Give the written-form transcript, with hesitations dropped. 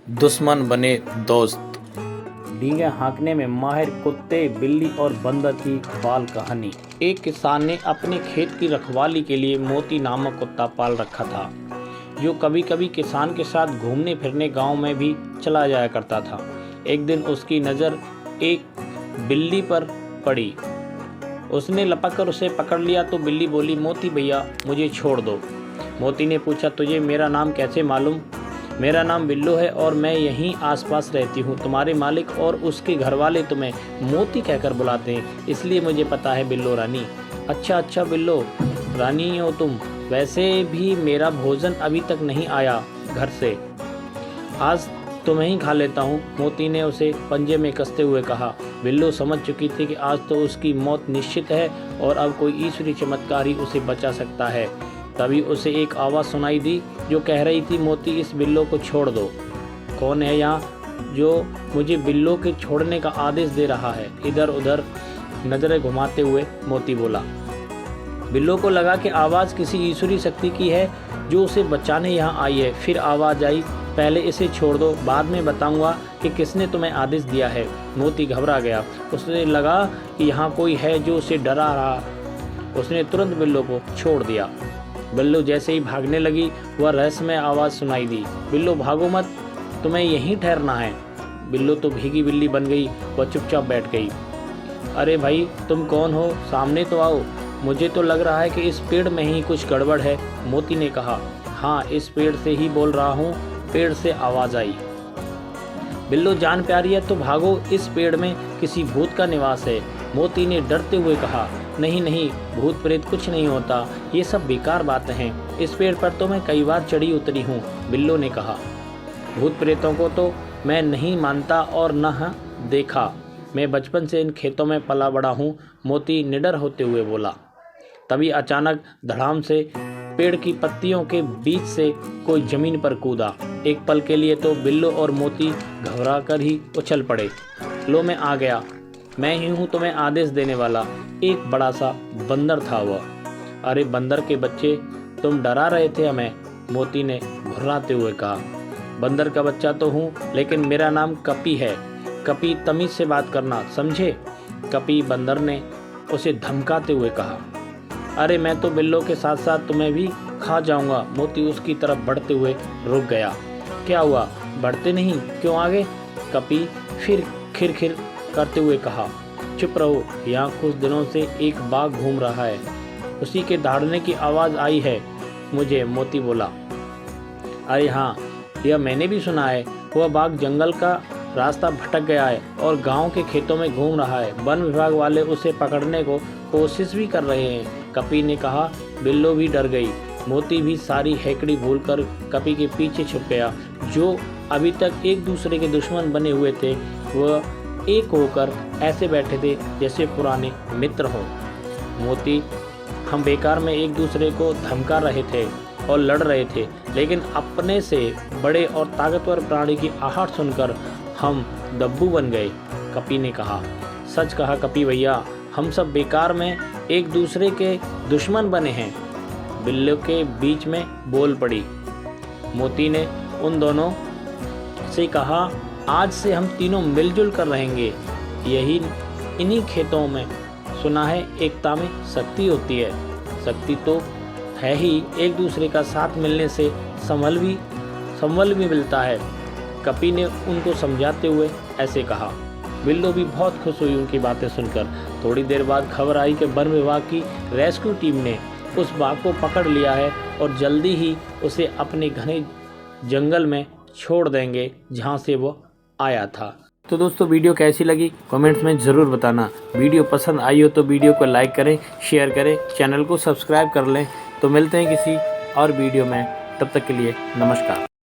दुश्मन बने दोस्त। डींगे हाँकने में माहिर कुत्ते, बिल्ली और बंदर की बाल कहानी। एक किसान ने अपने खेत की रखवाली के लिए मोती नामक कुत्ता पाल रखा था, जो कभी कभी किसान के साथ घूमने फिरने गांव में भी चला जाया करता था। एक दिन उसकी नज़र एक बिल्ली पर पड़ी। उसने लपक कर उसे पकड़ लिया तो बिल्ली बोली, मोती भैया मुझे छोड़ दो। मोती ने पूछा, तुझे मेरा नाम कैसे मालूम? मेरा नाम बिल्लो है और मैं यहीं आसपास रहती हूँ। तुम्हारे मालिक और उसके घर वाले तुम्हें मोती कहकर बुलाते हैं, इसलिए मुझे पता है बिल्लो रानी। अच्छा बिल्लो रानी हो तुम। वैसे भी मेरा भोजन अभी तक नहीं आया घर से, आज तुम्हें ही खा लेता हूँ। मोती ने उसे पंजे में कसते हुए कहा। बिल्लो समझ चुकी थी कि आज तो उसकी मौत निश्चित है और अब कोई ईश्वरी चमत्कार ही उसे बचा सकता है। तभी उसे एक आवाज़ सुनाई दी जो कह रही थी, मोती इस बिल्लो को छोड़ दो। कौन है यहाँ जो मुझे बिल्लो के छोड़ने का आदेश दे रहा है? इधर उधर नज़रें घुमाते हुए मोती बोला। बिल्लो को लगा कि आवाज़ किसी ईश्वरी शक्ति की है जो उसे बचाने यहाँ आई है। फिर आवाज़ आई, पहले इसे छोड़ दो, बाद में बताऊंगा कि किसने तुम्हें आदेश दिया है। मोती घबरा गया। उसे लगा कि यहाँ कोई है जो उसे डरा रहा। उसने तुरंत बिल्लो को छोड़ दिया। बिल्लो जैसे ही भागने लगी, वह रहस्यमय आवाज़ सुनाई दी, बिल्लो भागो मत, तुम्हें यहीं ठहरना है। बिल्लो तो भीगी बिल्ली बन गई, वह चुपचाप बैठ गई। अरे भाई तुम कौन हो? सामने तो आओ। मुझे तो लग रहा है कि इस पेड़ में ही कुछ गड़बड़ है, मोती ने कहा। हाँ, इस पेड़ से ही बोल रहा हूँ। पेड़ से आवाज़ आई। बिल्लो जान प्यारी है तो भागो, इस पेड़ में किसी भूत का निवास है। मोती ने डरते हुए कहा। नहीं, भूत प्रेत कुछ नहीं होता, ये सब बेकार बातें हैं। इस पेड़ पर तो मैं कई बार चढ़ी उतरी हूँ, बिल्लो ने कहा। भूत प्रेतों को तो मैं नहीं मानता और न देखा, मैं बचपन से इन खेतों में पला बड़ा हूँ, मोती निडर होते हुए बोला। तभी अचानक धड़ाम से पेड़ की पत्तियों के बीच से कोई जमीन पर कूदा। एक पल के लिए तो बिल्लो और मोती घबरा कर ही उछल पड़े। लो मैं आ गया, मैं ही हूँ तुम्हें आदेश देने वाला। एक बड़ा सा बंदर था वह। अरे बंदर के बच्चे, तुम डरा रहे थे हमें, मोती ने घुर्राते हुए कहा। बंदर का बच्चा तो हूँ, लेकिन मेरा नाम कपी है। कपी, तमीज से बात करना, समझे? कपी बंदर ने उसे धमकाते हुए कहा। अरे मैं तो बिल्लो के साथ साथ तुम्हें भी खा जाऊंगा। मोती उसकी तरफ बढ़ते हुए रुक गया। क्या हुआ, बढ़ते नहीं, क्यों आगे? कपी फिर खिरखिर करते हुए कहा। चुप रहो, यहाँ कुछ दिनों से एक बाघ घूम रहा है, उसी के दहाड़ने की आवाज़ आई है मुझे, मोती बोला। अरे हाँ, यह मैंने भी सुना है। वह बाघ जंगल का रास्ता भटक गया है और गांव के खेतों में घूम रहा है। वन विभाग वाले उसे पकड़ने को कोशिश भी कर रहे हैं, कपी ने कहा। बिल्लो भी डर गई। मोती भी सारी हैकड़ी भूलकर कपी के पीछे छुप गया। जो अभी तक एक दूसरे के दुश्मन बने हुए थे, वह एक होकर ऐसे बैठे थे जैसे पुराने मित्र हों। मोती, हम बेकार में एक दूसरे को धमका रहे थे और लड़ रहे थे, लेकिन अपने से बड़े और ताकतवर प्राणी की आहट सुनकर हम दब्बू बन गए, कपी ने कहा। सच कहा कपी भैया, हम सब बेकार में एक दूसरे के दुश्मन बने हैं, बिल्लो के बीच में बोल पड़ी। मोती ने उन दोनों से कहा, आज से हम तीनों मिलजुल कर रहेंगे। इन्हीं खेतों में सुना है एकता में शक्ति होती है। शक्ति तो है ही, एक दूसरे का साथ मिलने से संबल भी मिलता है, कपी ने उनको समझाते हुए ऐसे कहा। बिल्लो भी बहुत खुश हुई उनकी बातें सुनकर। थोड़ी देर बाद खबर आई कि वन विभाग की रेस्क्यू टीम ने उस बाघ को पकड़ लिया है और जल्दी ही उसे अपने घने जंगल में छोड़ देंगे जहां से वो आया था। तो दोस्तों, वीडियो कैसी लगी कमेंट्स में ज़रूर बताना। वीडियो पसंद आई हो तो वीडियो को लाइक करें, शेयर करें, चैनल को सब्सक्राइब कर लें। तो मिलते हैं किसी और वीडियो में, तब तक के लिए नमस्कार।